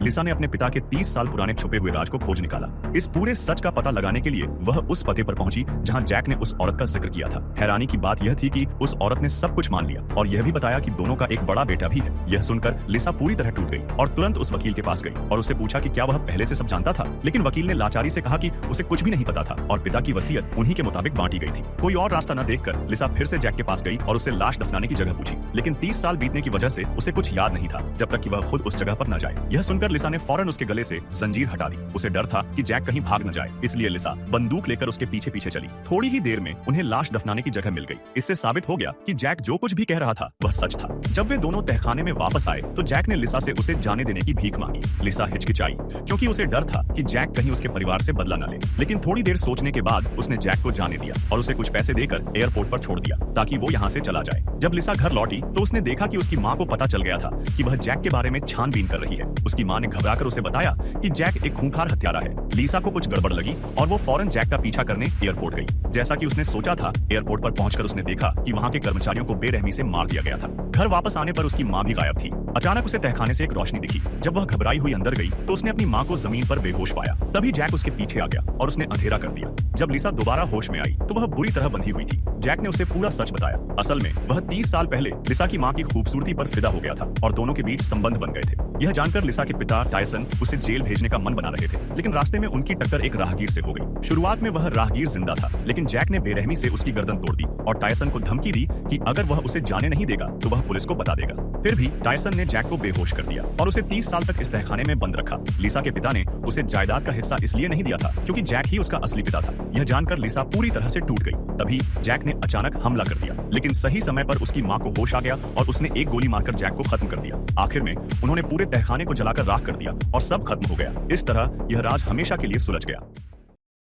लिसा ने अपने पिता के 30 साल पुराने छुपे हुए राज को खोज निकाला। इस पूरे सच का पता लगाने के लिए वह उस पते पर पहुंची जहां जैक ने उस औरत का जिक्र किया था। हैरानी की बात यह थी कि उस औरत ने सब कुछ मान लिया और यह भी बताया कि दोनों का एक बड़ा बेटा भी है। यह सुनकर लिसा पूरी तरह टूट गई और तुरंत उस वकील के पास गई और उससे पूछा कि क्या वह पहले से सब जानता था। लेकिन वकील ने लाचारी से कहा कि उसे कुछ भी नहीं पता था और पिता की वसीयत उन्हीं के मुताबिक बांटी गई थी। कोई और रास्ता न देखकर लिसा फिर से जैक के पास गई और उससे लाश दफनाने की जगह पूछी। लेकिन 30 साल बीतने की वजह से उसे कुछ याद नहीं था जब तक कि वह खुद उस जगह पर न जाए। यह सुनकर लिसा ने फौरन उसके गले से जंजीर हटा दी। उसे डर था कि जैक कहीं भाग न जाए, इसलिए लिसा बंदूक लेकर उसके पीछे पीछे चली। थोड़ी ही देर में उन्हें लाश दफनाने की जगह मिल गई। इससे साबित हो गया कि जैक जो कुछ भी कह रहा था वह सच था। जब वे दोनों तहखाने में वापस आए तो जैक ने लिसा से उसे जाने देने की भीख मांगी। लिसा हिचकिचाई क्योंकि उसे डर था कि जैक कहीं उसके परिवार से बदला न ले। लेकिन थोड़ी देर सोचने के बाद उसने जैक को जाने दिया और उसे कुछ पैसे देकर एयरपोर्ट पर छोड़ दिया ताकि वो यहाँ से चला जाए। जब लिसा घर लौटी तो उसने देखा कि उसकी माँ को पता चल गया था कि वह जैक के बारे में छानबीन कर रही है। उसकी माँ ने घबराकर उसे बताया कि जैक एक खूंखार हत्यारा है। लिसा को कुछ गड़बड़ लगी और वो फौरन जैक का पीछा करने एयरपोर्ट गई। जैसा कि उसने सोचा था, एयरपोर्ट पर पहुंचकर उसने देखा कि वहाँ के कर्मचारियों को बेरहमी से मार दिया गया था। घर वापस आने पर उसकी माँ भी गायब थी। अचानक उसे तहखाने से एक रोशनी दिखी। जब वह घबराई हुई अंदर गई तो उसने अपनी माँ को जमीन पर बेहोश पाया। तभी जैक उसके पीछे आ गया और उसने अंधेरा कर दिया। जब लिसा दोबारा होश में आई तो वह बुरी तरह बंधी हुई थी। जैक ने उसे पूरा सच बताया। असल में वह 30 साल पहले लिसा की माँ की खूबसूरती पर फिदा हो गया था और दोनों के बीच संबंध बन गए थे। यह जानकर लिसा के पिता टायसन उसे जेल भेजने का मन बना रहे थे, लेकिन रास्ते में उनकी टक्कर एक राहगीर से हो गई। शुरुआत में वह राहगीर जिंदा था, लेकिन जैक ने बेरहमी से उसकी गर्दन तोड़ दी और टायसन को धमकी दी कि अगर वह उसे जाने नहीं देगा तो वह पुलिस को बता देगा। फिर भी टायसन ने जैक को बेहोश कर दिया और उसे 30 साल तक इस तहखाने में बंद रखा। लिसा के पिता ने उसे जायदाद का हिस्सा इसलिए नहीं दिया था क्योंकि जैक ही उसका असली पिता था। यह जानकर लिसा पूरी तरह से टूट गई। तभी जैक ने अचानक हमला कर दिया, लेकिन सही समय पर उसकी माँ को होश आ गया और उसने एक गोली मारकर जैक को खत्म कर दिया। आखिर में उन्होंने पूरे तहखाने को जलाकर राख कर दिया और सब खत्म हो गया। इस तरह यह राज हमेशा के लिए सुलझ गया।